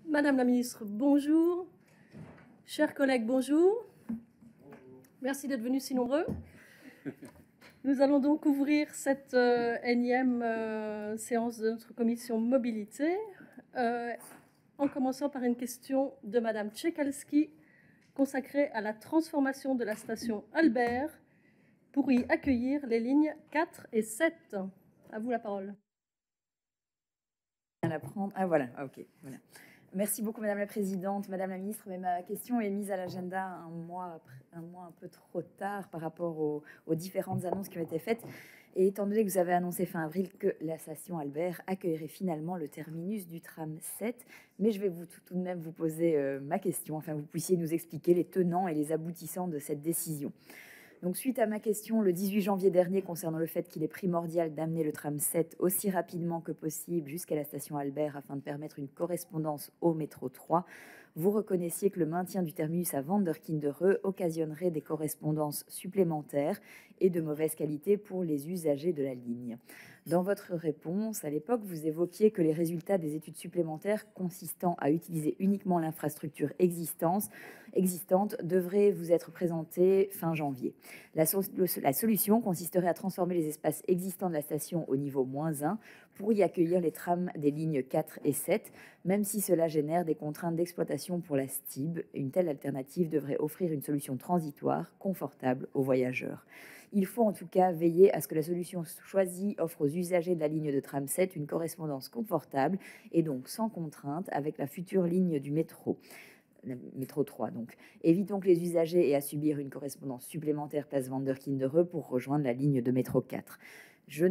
Madame la ministre, bonjour. Chers collègues, bonjour. Merci d'être venus si nombreux. Nous allons donc ouvrir cette énième séance de notre commission mobilité, en commençant par une question de Madame Tchekalski, consacrée à la transformation de la station Albert pour y accueillir les lignes 4 et 7. À vous la parole. Ah voilà, ok. Voilà. Merci beaucoup, Madame la Présidente. Madame la Ministre, mais ma question est mise à l'agenda un mois un peu trop tard par rapport aux différentes annonces qui ont été faites. Et étant donné que vous avez annoncé fin avril que la station Albert accueillerait finalement le terminus du tram 7, mais je vais tout de même vous poser ma question, afin que vous puissiez nous expliquer les tenants et les aboutissants de cette décision. Donc, suite à ma question le 18 janvier dernier concernant le fait qu'il est primordial d'amener le tram 7 aussi rapidement que possible jusqu'à la station Albert afin de permettre une correspondance au métro 3, vous reconnaissiez que le maintien du terminus à Vanderkindere occasionnerait des correspondances supplémentaires et de mauvaise qualité pour les usagers de la ligne. Dans votre réponse, à l'époque, vous évoquiez que les résultats des études supplémentaires consistant à utiliser uniquement l'infrastructure existante devraient vous être présentés fin janvier. La solution consisterait à transformer les espaces existants de la station au niveau -1 pour y accueillir les trams des lignes 4 et 7, même si cela génère des contraintes d'exploitation pour la STIB. Une telle alternative devrait offrir une solution transitoire, confortable aux voyageurs. Il faut en tout cas veiller à ce que la solution choisie offre aux usagers de la ligne de tram 7 une correspondance confortable et donc sans contrainte avec la future ligne du métro. Métro 3 donc. Évitons que les usagers aient à subir une correspondance supplémentaire place Vanderkindere pour rejoindre la ligne de métro 4. Nous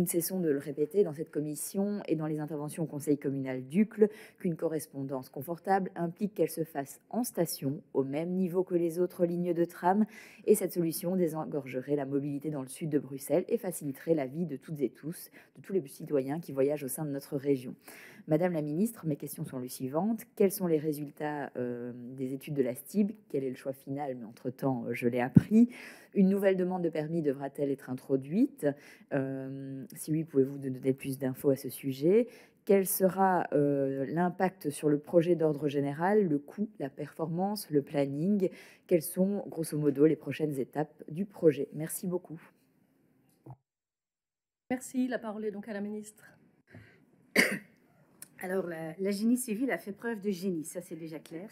ne cessons de le répéter dans cette commission et dans les interventions au conseil communal d'Uccle qu'une correspondance confortable implique qu'elle se fasse en station, au même niveau que les autres lignes de tram, et cette solution désengorgerait la mobilité dans le sud de Bruxelles et faciliterait la vie de toutes et tous, de tous les citoyens qui voyagent au sein de notre région. Madame la ministre, mes questions sont les suivantes. Quels sont les résultats des études de la STIB? Quel est le choix final? Mais entre-temps, je l'ai appris. Une nouvelle demande de permis devra-t-elle être introduite? Si oui, pouvez-vous nous donner plus d'infos à ce sujet? Quel sera l'impact sur le projet d'ordre général, le coût, la performance, le planning? Quelles sont, grosso modo, les prochaines étapes du projet? Merci beaucoup. Merci. La parole est donc à la ministre. Alors, la génie civile a fait preuve de génie, ça c'est déjà clair.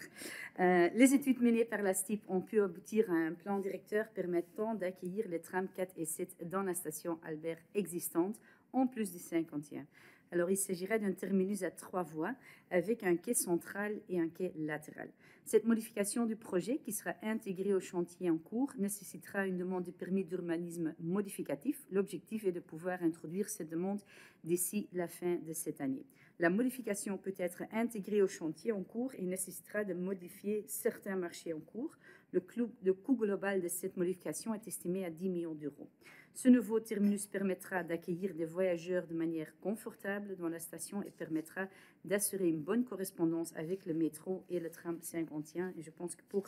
Les études menées par la STIP ont pu aboutir à un plan directeur permettant d'accueillir les trams 4 et 7 dans la station Albert existante, en plus du 51. Alors, il s'agirait d'un terminus à 3 voies avec un quai central et un quai latéral. Cette modification du projet, qui sera intégrée au chantier en cours, nécessitera une demande de permis d'urbanisme modificatif. L'objectif est de pouvoir introduire cette demande d'ici la fin de cette année. La modification peut être intégrée au chantier en cours et nécessitera de modifier certains marchés en cours. Le coût global de cette modification est estimé à 10 millions d'euros. Ce nouveau terminus permettra d'accueillir des voyageurs de manière confortable dans la station et permettra d'assurer une bonne correspondance avec le métro et le tram 51. Et je pense que pour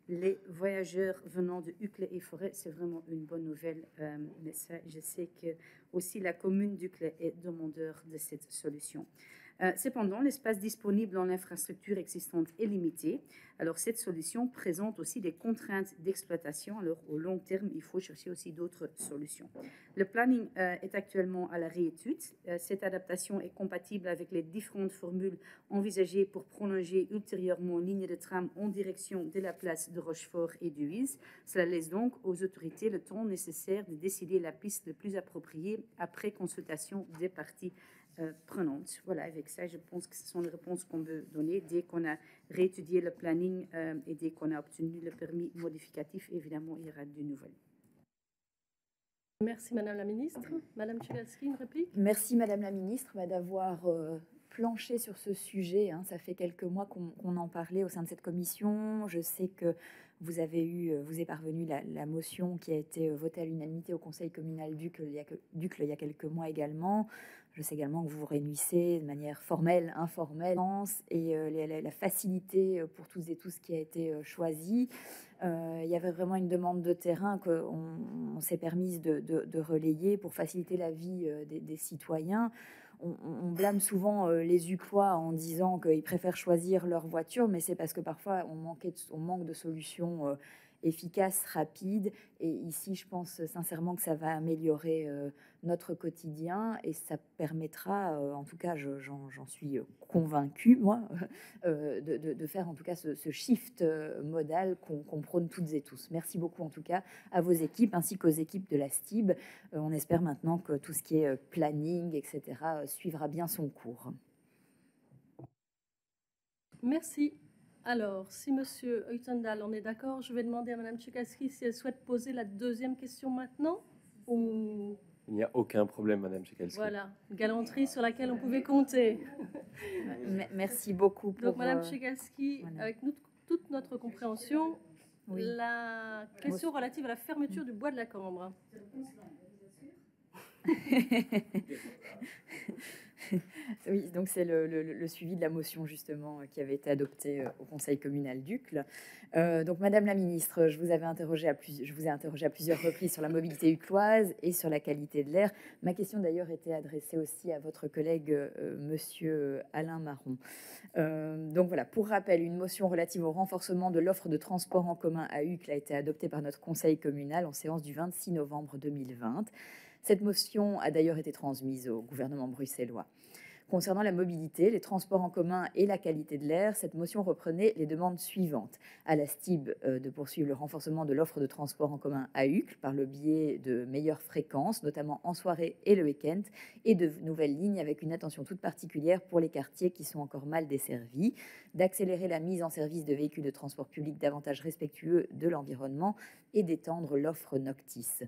les voyageurs venant de Uccle et Forêt, c'est vraiment une bonne nouvelle. Mais ça, je sais que aussi la commune d'Uccle est demandeur de cette solution. Cependant, l'espace disponible en infrastructure existante est limité. Alors, cette solution présente aussi des contraintes d'exploitation. Alors, au long terme, il faut chercher aussi d'autres solutions. Le planning est actuellement à la réétude. Cette adaptation est compatible avec les différentes formules envisagées pour prolonger ultérieurement une ligne de tram en direction de la place de Rochefort et du Huys. Cela laisse donc aux autorités le temps nécessaire de décider la piste la plus appropriée après consultation des parties prenantes. Voilà, avec ça, je pense que ce sont les réponses qu'on peut donner dès qu'on a réétudié le planning et dès qu'on a obtenu le permis modificatif. Évidemment, il y aura de nouvelles. Merci Madame la Ministre. Madame Tchekalski, une réplique? Merci Madame la Ministre d'avoir planché sur ce sujet. Ça fait quelques mois qu'on en parlait au sein de cette commission. Je sais que vous est parvenue la motion qui a été votée à l'unanimité au Conseil communal d'Uccle il y a quelques mois également. Je sais également que vous vous réunissez de manière formelle, informelle, et la facilité pour toutes et tous qui a été choisie. Il y avait vraiment une demande de terrain qu'on s'est permise de relayer pour faciliter la vie des citoyens. on blâme souvent les Uclois en disant qu'ils préfèrent choisir leur voiture, mais c'est parce que parfois on manque de solutions efficaces, rapides. Et ici, je pense sincèrement que ça va améliorer notre quotidien et ça permettra, en tout cas, j'en suis convaincue, moi, de faire en tout cas ce shift modal qu'on prône toutes et tous. Merci beaucoup en tout cas à vos équipes ainsi qu'aux équipes de la STIB. On espère maintenant que tout ce qui est planning, etc., suivra bien son cours. Merci. Alors, si Monsieur Uytendal en est d'accord, je vais demander à Madame Tchaikovsky si elle souhaite poser la deuxième question maintenant. Ou... Il n'y a aucun problème, Madame Tchaikovsky. Voilà, galanterie sur laquelle on pouvait compter. Merci beaucoup. Donc, Madame Tchaikovsky, voilà. avec toute notre compréhension, oui. La question relative à la fermeture du bois de la Cambre. Oui, donc c'est le suivi de la motion justement qui avait été adoptée au Conseil communal d'Uccle. Donc Madame la Ministre, je vous ai interrogé à plusieurs reprises sur la mobilité ucloise et sur la qualité de l'air. Ma question d'ailleurs était adressée aussi à votre collègue Monsieur Alain Marron. Donc voilà, pour rappel, une motion relative au renforcement de l'offre de transport en commun à Uccle a été adoptée par notre Conseil communal en séance du 26 novembre 2020. Cette motion a d'ailleurs été transmise au gouvernement bruxellois. Concernant la mobilité, les transports en commun et la qualité de l'air, cette motion reprenait les demandes suivantes. À la STIB de poursuivre le renforcement de l'offre de transport en commun à Uccle par le biais de meilleures fréquences, notamment en soirée et le week-end, et de nouvelles lignes avec une attention toute particulière pour les quartiers qui sont encore mal desservis, d'accélérer la mise en service de véhicules de transport public davantage respectueux de l'environnement et d'étendre l'offre Noctis.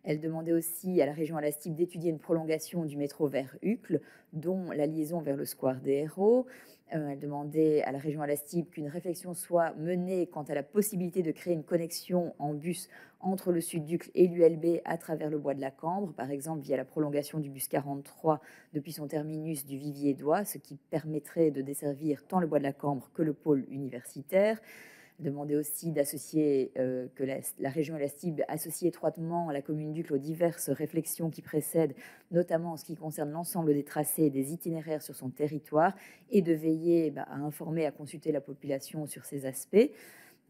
Elle demandait aussi à la région Alastib d'étudier une prolongation du métro vers Uccle, dont la liaison vers le square des Héros. Elle demandait à la région Alastib qu'une réflexion soit menée quant à la possibilité de créer une connexion en bus entre le sud d'Uccle et l'ULB à travers le bois de la Cambre, par exemple via la prolongation du bus 43 depuis son terminus du Vivier-d'Oie, ce qui permettrait de desservir tant le bois de la Cambre que le pôle universitaire. Demandait aussi d'associer que la région Alastib associe étroitement la commune d'Uccle aux diverses réflexions qui précèdent, notamment en ce qui concerne l'ensemble des tracés et des itinéraires sur son territoire, et de veiller à informer, à consulter la population sur ces aspects.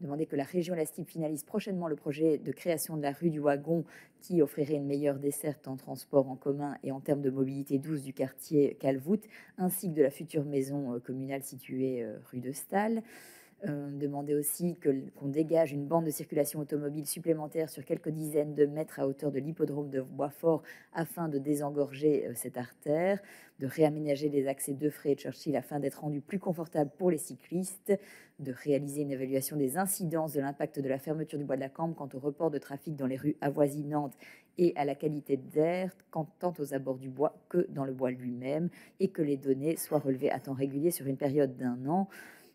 Demander que la région Alastib finalise prochainement le projet de création de la rue du Wagon qui offrirait une meilleure desserte en transport en commun et en termes de mobilité douce du quartier Calvoute, ainsi que de la future maison communale située rue de Stahl. Demander aussi qu'on dégage une bande de circulation automobile supplémentaire sur quelques dizaines de mètres à hauteur de l'hippodrome de Boisfort afin de désengorger cette artère, de réaménager les accès Defray et Churchill afin d'être rendus plus confortables pour les cyclistes, de réaliser une évaluation des incidences de l'impact de la fermeture du bois de la Cambre quant au report de trafic dans les rues avoisinantes et à la qualité d'air, tant aux abords du bois que dans le bois lui-même, et que les données soient relevées à temps régulier sur une période d'1 an,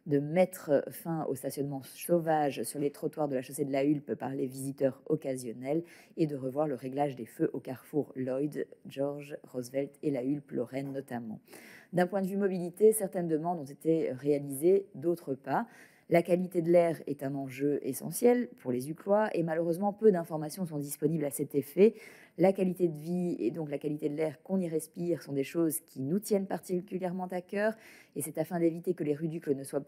de mettre fin au stationnement sauvage sur les trottoirs de la chaussée de la Hulpe par les visiteurs occasionnels et de revoir le réglage des feux au carrefour Lloyd, George, Roosevelt et la Hulpe Lorraine notamment. D'un point de vue mobilité, certaines demandes ont été réalisées, d'autres pas. La qualité de l'air est un enjeu essentiel pour les Uclois et malheureusement peu d'informations sont disponibles à cet effet. La qualité de vie et donc la qualité de l'air qu'on y respire sont des choses qui nous tiennent particulièrement à cœur et c'est afin d'éviter que les rues d'Uccle ne soient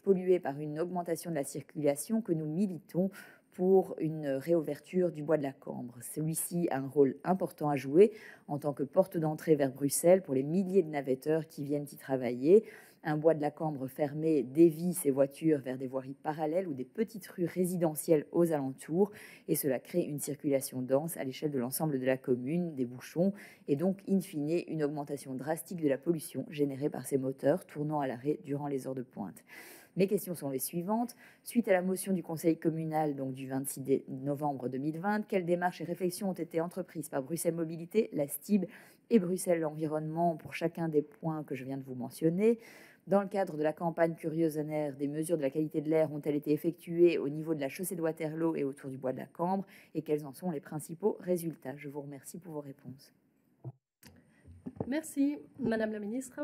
polluées par une augmentation de la circulation que nous militons pour une réouverture du bois de la Cambre. Celui-ci a un rôle important à jouer en tant que porte d'entrée vers Bruxelles pour les milliers de navetteurs qui viennent y travailler. Un bois de la Cambre fermé dévie ses voitures vers des voiries parallèles ou des petites rues résidentielles aux alentours et cela crée une circulation dense à l'échelle de l'ensemble de la commune, des bouchons et donc in fine une augmentation drastique de la pollution générée par ces moteurs tournant à l'arrêt durant les heures de pointe. Mes questions sont les suivantes. Suite à la motion du Conseil communal donc du 26 novembre 2020, quelles démarches et réflexions ont été entreprises par Bruxelles Mobilité, la STIB et Bruxelles Environnement pour chacun des points que je viens de vous mentionner? Dans le cadre de la campagne Curieuse en Air, des mesures de la qualité de l'air ont-elles été effectuées au niveau de la chaussée de Waterloo et autour du bois de la Cambre? Et quels en sont les principaux résultats? Je vous remercie pour vos réponses. Merci, Madame la Ministre.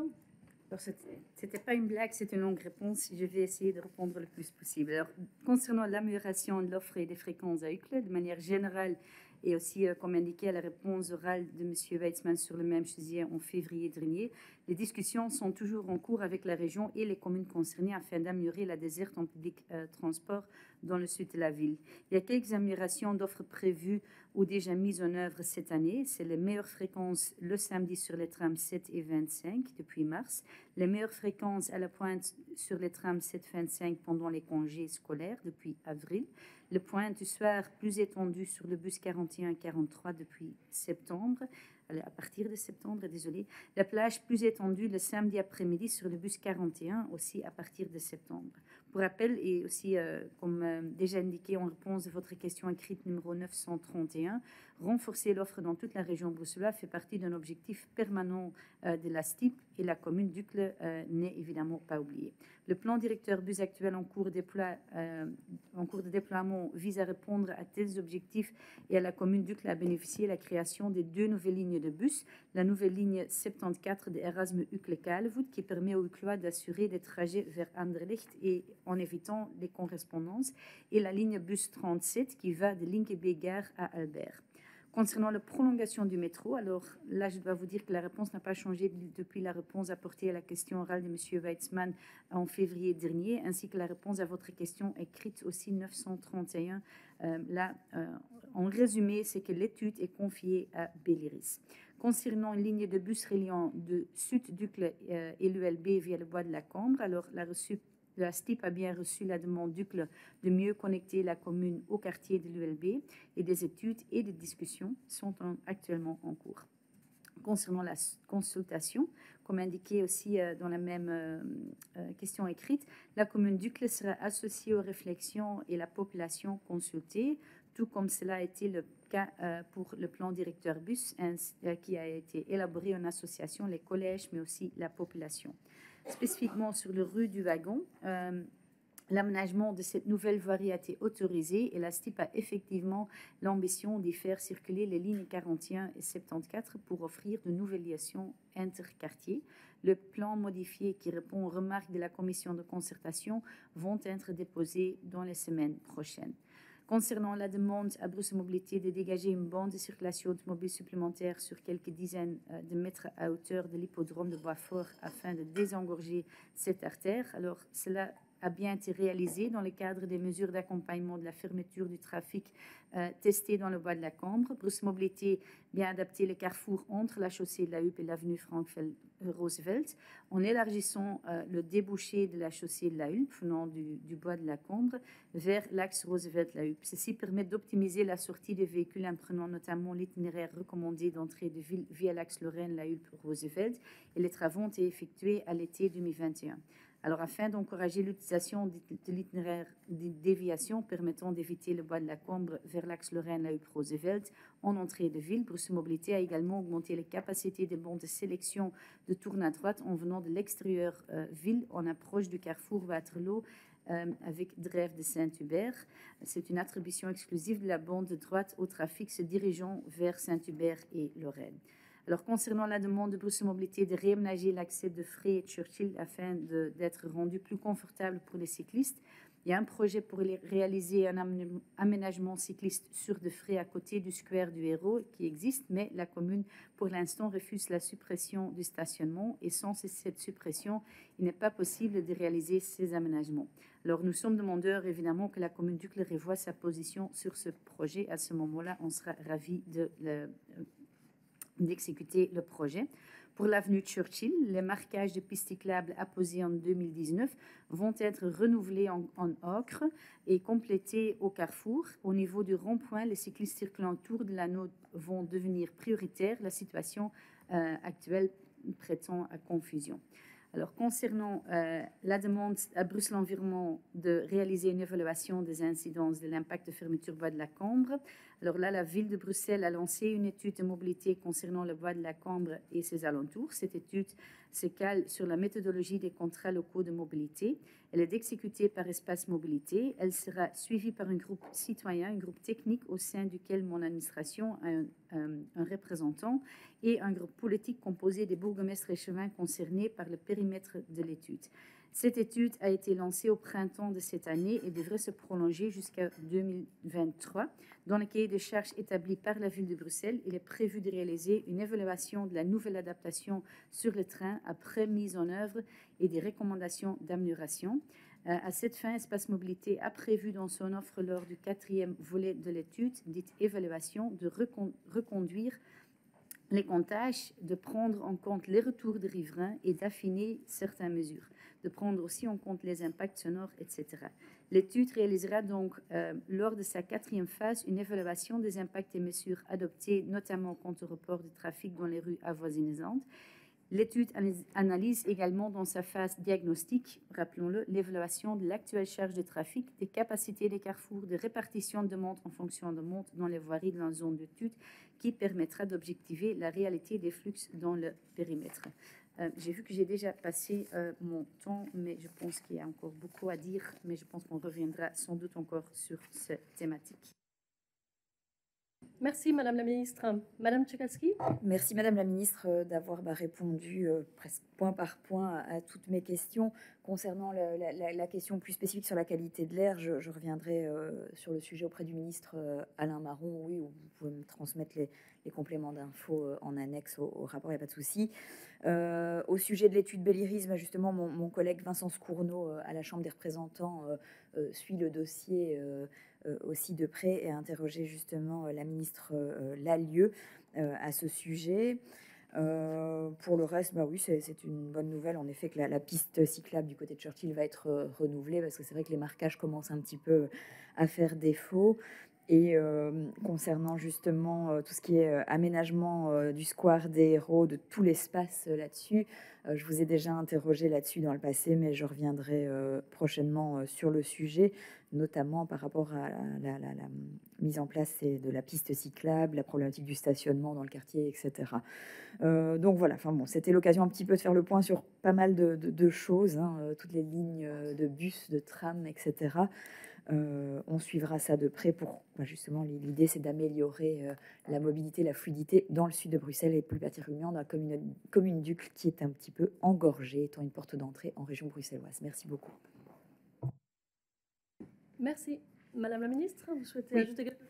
C'était pas une blague, c'est une longue réponse. Je vais essayer de répondre le plus possible. Alors, concernant l'amélioration de l'offre et des fréquences à Uccle, de manière générale, Et aussi, comme indiqué à la réponse orale de M. Weitzman sur le même sujet en février dernier, les discussions sont toujours en cours avec la région et les communes concernées afin d'améliorer la desserte en public transport dans le sud de la ville. Il y a quelques améliorations d'offres prévues ou déjà mises en œuvre cette année. C'est les meilleures fréquences le samedi sur les trams 7 et 25 depuis mars, les meilleures fréquences à la pointe sur les trams 7-25 pendant les congés scolaires depuis avril, le point du soir plus étendu sur le bus 41-43 depuis septembre, à partir de septembre, désolé. La plage plus étendue le samedi après-midi sur le bus 41 aussi à partir de septembre. Pour rappel, et aussi comme déjà indiqué en réponse à votre question écrite numéro 931, renforcer l'offre dans toute la région bruxelloise fait partie d'un objectif permanent de la STIP et la commune d'Uccle n'est évidemment pas oubliée. Le plan directeur bus actuel en cours de déploiement vise à répondre à tels objectifs et à la commune d'Uccle a bénéficié de la création de 2 nouvelles lignes de bus. La nouvelle ligne 74 de Erasme Uccle-Kalvoet qui permet aux Ucclois d'assurer des trajets vers Anderlecht et en évitant les correspondances, et la ligne bus 37 qui va de Linkebeek-Gare à Albert. Concernant la prolongation du métro, alors là, je dois vous dire que la réponse n'a pas changé depuis la réponse apportée à la question orale de M. Weitzman en février dernier, ainsi que la réponse à votre question écrite aussi 931. En résumé, c'est que l'étude est confiée à Belliris. Concernant une ligne de bus reliant de Sud-Ducle et l'ULB via le bois de la Cambre, alors la STIP a bien reçu la demande d'Uccle de mieux connecter la commune au quartier de l'ULB et des études et des discussions sont actuellement en cours. Concernant la consultation, comme indiqué aussi dans la même question écrite, la commune d'Uccle sera associée aux réflexions et la population consultée, tout comme cela a été le cas pour le plan directeur bus qui a été élaboré en association les collèges mais aussi la population. Spécifiquement sur le rue du Wagon, l'aménagement de cette nouvelle voirie a été autorisé et la STIP a effectivement l'ambition d'y faire circuler les lignes 41 et 74 pour offrir de nouvelles liaisons interquartiers. Le plan modifié qui répond aux remarques de la commission de concertation vont être déposés dans les semaines prochaines. Concernant la demande à Bruxelles Mobilité de dégager une bande de circulation automobile supplémentaire sur quelques dizaines de mètres à hauteur de l'hippodrome de Boisfort afin de désengorger cette artère, alors cela a bien été réalisé dans le cadre des mesures d'accompagnement de la fermeture du trafic testées dans le bois de la Cambre. Bruxelles Mobilité bien adapté le carrefour entre la chaussée de la Huppe et l'avenue Frank-Roosevelt en élargissant le débouché de la chaussée de la Huppe venant du bois de la Cambre vers l'axe Roosevelt-la Huppe. Ceci permet d'optimiser la sortie des véhicules en prenant notamment l'itinéraire recommandé d'entrée de ville via l'axe Lorraine-la Huppe-Roosevelt et les travaux ont été effectués à l'été 2021. Alors, afin d'encourager l'utilisation de l'itinéraire de déviation permettant d'éviter le bois de la Cambre vers l'axe Lorraine, la Huppe-Roosevelt en entrée de ville, Bruxelles Mobilité a également augmenté les capacités des bandes de sélection de tourne à droite en venant de l'extérieur ville en approche du carrefour Waterloo avec Drève de Saint-Hubert. C'est une attribution exclusive de la bande de droite au trafic se dirigeant vers Saint-Hubert et Lorraine. Alors, concernant la demande de Bruxelles Mobilité de réaménager l'accès de Frey et Churchill afin d'être rendu plus confortable pour les cyclistes, il y a un projet pour réaliser un aménagement cycliste sur de Frey à côté du square du Hérault qui existe, mais la commune, pour l'instant, refuse la suppression du stationnement et sans cette suppression, il n'est pas possible de réaliser ces aménagements. Alors, nous sommes demandeurs, évidemment, que la commune d'Uccle revoie sa position sur ce projet. À ce moment-là, on sera ravis d'exécuter le projet. Pour l'avenue Churchill, les marquages de pistes cyclables apposés en 2019 vont être renouvelés en ocre et complétés au carrefour. Au niveau du rond-point, les cyclistes circulant autour de l'anneau vont devenir prioritaires. La situation actuelle prétend à confusion. Alors, concernant la demande à Bruxelles Environnement de réaliser une évaluation des incidences de l'impact de fermeture bois de la Cambre, alors là, la ville de Bruxelles a lancé une étude de mobilité concernant le bois de la Cambre et ses alentours. Cette étude se cale sur la méthodologie des contrats locaux de mobilité. Elle est exécutée par Espace Mobilité. Elle sera suivie par un groupe citoyen, un groupe technique au sein duquel mon administration a un représentant et un groupe politique composé des bourgmestres et chemins concernés par le périmètre de l'étude. Cette étude a été lancée au printemps de cette année et devrait se prolonger jusqu'à 2023. Dans le cahier de charges établi par la ville de Bruxelles, il est prévu de réaliser une évaluation de la nouvelle adaptation sur le train après mise en œuvre et des recommandations d'amélioration. À cette fin, Espace Mobilité a prévu dans son offre lors du 4e volet de l'étude, dite évaluation, de reconduire les comptages, de prendre en compte les retours des riverains et d'affiner certaines mesures, de prendre aussi en compte les impacts sonores, etc. L'étude réalisera donc, lors de sa 4e phase, une évaluation des impacts et mesures adoptées, notamment quant au report de trafic dans les rues avoisinantes. L'étude analyse également dans sa phase diagnostique, rappelons-le, l'évaluation de l'actuelle charge de trafic, des capacités des carrefours, de répartition de montres en fonction de montres dans les voiries de la zone d'étude, qui permettra d'objectiver la réalité des flux dans le périmètre. J'ai vu que j'ai déjà passé mon temps, mais je pense qu'il y a encore beaucoup à dire, mais je pense qu'on reviendra sans doute encore sur cette thématique. Merci, Madame la Ministre. Madame Tchaikalski. Merci, Madame la Ministre, d'avoir répondu presque point par point à toutes mes questions. Concernant la question plus spécifique sur la qualité de l'air, je reviendrai sur le sujet auprès du ministre Alain Marron. Oui, vous pouvez me transmettre les compléments d'infos en annexe au rapport, il n'y a pas de souci. Au sujet de l'étude Bellirisme, justement, mon collègue Vincent Scourneau à la Chambre des représentants suit le dossier aussi de près et a interrogé justement la ministre Lallieu à ce sujet. Pour le reste, oui, c'est une bonne nouvelle en effet que la piste cyclable du côté de Churchill va être renouvelée, parce que c'est vrai que les marquages commencent un petit peu à faire défaut. Et concernant justement tout ce qui est aménagement du square des Héros, de tout l'espace là-dessus, je vous ai déjà interrogé là-dessus dans le passé, mais je reviendrai prochainement sur le sujet, notamment par rapport à la mise en place de la piste cyclable, la problématique du stationnement dans le quartier, etc. Donc voilà, c'était l'occasion un petit peu de faire le point sur pas mal de choses, toutes les lignes de bus, de tram, etc. On suivra ça de près pour justement, l'idée c'est d'améliorer la mobilité, la fluidité dans le sud de Bruxelles et plus particulièrement dans la commune d'Uccle qui est un petit peu engorgée, étant une porte d'entrée en région bruxelloise. Merci beaucoup. Merci. Madame la Ministre, vous souhaitez ajouter quelque chose?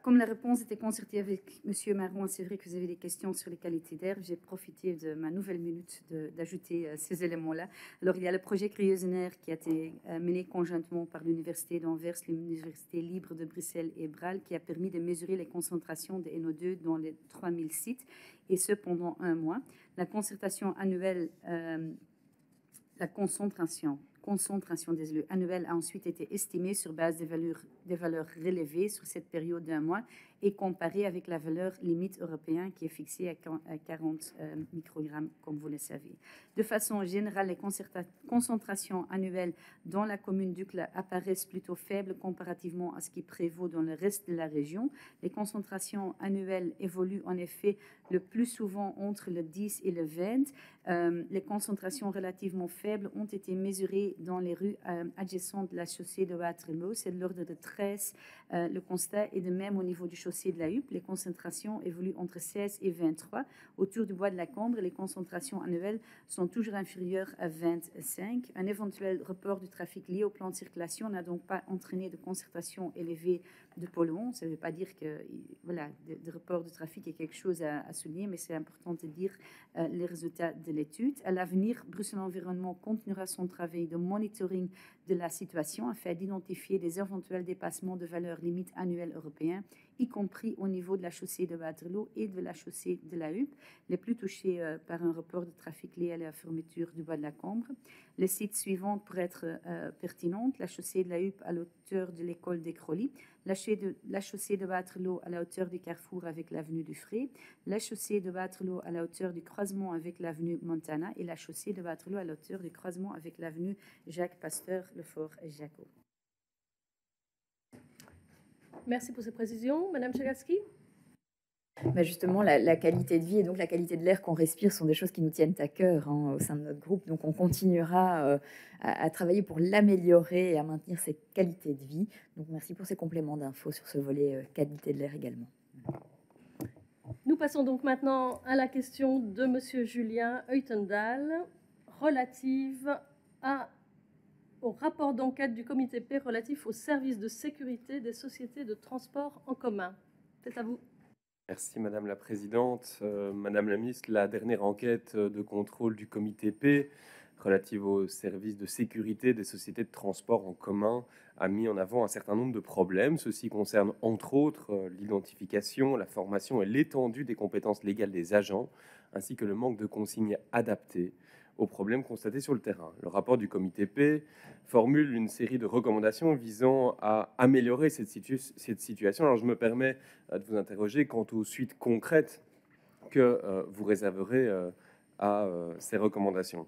Comme la réponse était concertée avec M. Marron, c'est vrai que vous avez des questions sur les qualités d'air. J'ai profité de ma nouvelle minute d'ajouter ces éléments-là. Alors, il y a le projet Cryosenaire qui a été mené conjointement par l'Université d'Anvers, l'Université libre de Bruxelles et Bral, qui a permis de mesurer les concentrations de NO2 dans les 3000 sites, et ce pendant 1 mois. La concertation annuelle, la concentration annuelle a ensuite été estimée sur base des valeurs relevées sur cette période d'1 mois et comparée avec la valeur limite européenne qui est fixée à 40 microgrammes, comme vous le savez. De façon générale, les concentrations annuelles dans la commune d'Uccle apparaissent plutôt faibles comparativement à ce qui prévaut dans le reste de la région. Les concentrations annuelles évoluent en effet le plus souvent entre le 10 et le 20. Les concentrations relativement faibles ont été mesurées dans les rues adjacentes de la chaussée de Waterloo. C'est de l'ordre de 13. Le constat est de même au niveau du chaussée de la Huppe. Les concentrations évoluent entre 16 et 23. Autour du bois de la Cambre, les concentrations annuelles sont toujours inférieures à 25. Un éventuel report du trafic lié au plan de circulation n'a donc pas entraîné de concentration élevée de polluants. Ça ne veut pas dire que de report du trafic est quelque chose à souligner, mais c'est important de dire les résultats de l'étude. À l'avenir, Bruxelles Environnement continuera son travail de monitoring de la situation afin d'identifier des éventuels dépassements de valeurs limites annuelles européennes, y compris au niveau de la chaussée de Waterloo et de la chaussée de la Huppe, les plus touchés par un report de trafic lié à la fermeture du bois de la Cambre. Les sites suivants pourraient être pertinents: la chaussée de la Huppe à l'auteur de l'école des Crolly, la chaussée de Waterloo à la hauteur du carrefour avec l'avenue du Frey, la chaussée de Waterloo à la hauteur du croisement avec l'avenue Montana et la chaussée de Waterloo à la hauteur du croisement avec l'avenue Jacques Pasteur, le fort Jaco. Merci pour ces précisions. Madame Tchaikalski. Justement, la qualité de vie et donc la qualité de l'air qu'on respire sont des choses qui nous tiennent à cœur au sein de notre groupe. Donc, on continuera à travailler pour l'améliorer et à maintenir cette qualité de vie. Donc, merci pour ces compléments d'infos sur ce volet qualité de l'air également. Nous passons donc maintenant à la question de Monsieur Julien Uytendal relative à rapport d'enquête du comité P relatif aux services de sécurité des sociétés de transport en commun. C'est à vous. Merci Madame la Présidente. Madame la Ministre, la dernière enquête de contrôle du comité P relative aux services de sécurité des sociétés de transport en commun a mis en avant un certain nombre de problèmes. Ceci concerne entre autres l'identification, la formation et l'étendue des compétences légales des agents, ainsi que le manque de consignes adaptées aux problèmes constatés sur le terrain. Le rapport du comité P formule une série de recommandations visant à améliorer cette situation. Alors je me permets de vous interroger quant aux suites concrètes que vous réserverez à ces recommandations.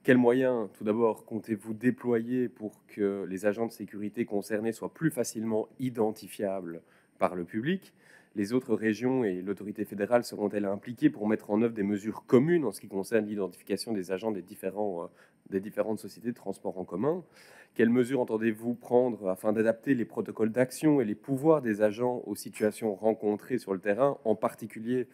Quels moyens, tout d'abord, comptez-vous déployer pour que les agents de sécurité concernés soient plus facilement identifiables par le public? Les autres régions et l'autorité fédérale seront-elles impliquées pour mettre en œuvre des mesures communes en ce qui concerne l'identification des agents des différentes sociétés de transport en commun? Quelles mesures entendez-vous prendre afin d'adapter les protocoles d'action et les pouvoirs des agents aux situations rencontrées sur le terrain, en particulier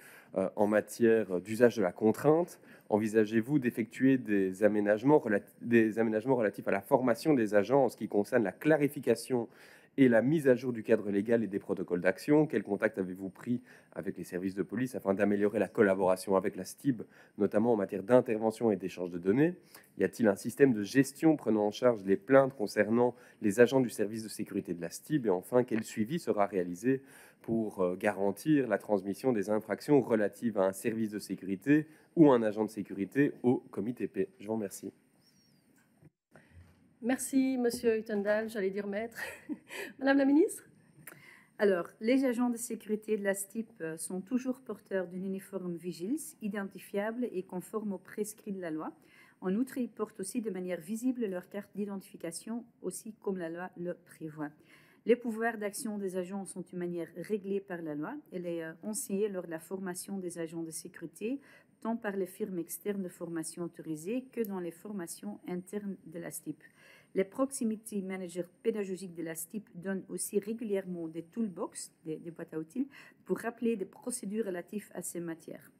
en matière d'usage de la contrainte? Envisagez-vous d'effectuer des aménagements relatifs à la formation des agents en ce qui concerne la clarification et la mise à jour du cadre légal et des protocoles d'action? Quel contact avez-vous pris avec les services de police afin d'améliorer la collaboration avec la STIB, notamment en matière d'intervention et d'échange de données? Y a-t-il un système de gestion prenant en charge les plaintes concernant les agents du service de sécurité de la STIB? Et enfin, quel suivi sera réalisé pour garantir la transmission des infractions relatives à un service de sécurité ou un agent de sécurité au comité P? Je vous remercie. Merci, Monsieur Huttendal, j'allais dire maître. Madame la ministre? Alors, les agents de sécurité de la STIP sont toujours porteurs d'un uniforme Vigils, identifiable et conforme aux prescrits de la loi. En outre, ils portent aussi de manière visible leur carte d'identification, aussi comme la loi le prévoit. Les pouvoirs d'action des agents sont d'une manière réglée par la loi. Elle est enseignée lors de la formation des agents de sécurité, tant par les firmes externes de formation autorisées que dans les formations internes de la STIP. Les proximity managers pédagogiques de la STIP donnent aussi régulièrement des toolbox, des boîtes à outils, pour rappeler des procédures relatives à ces matières.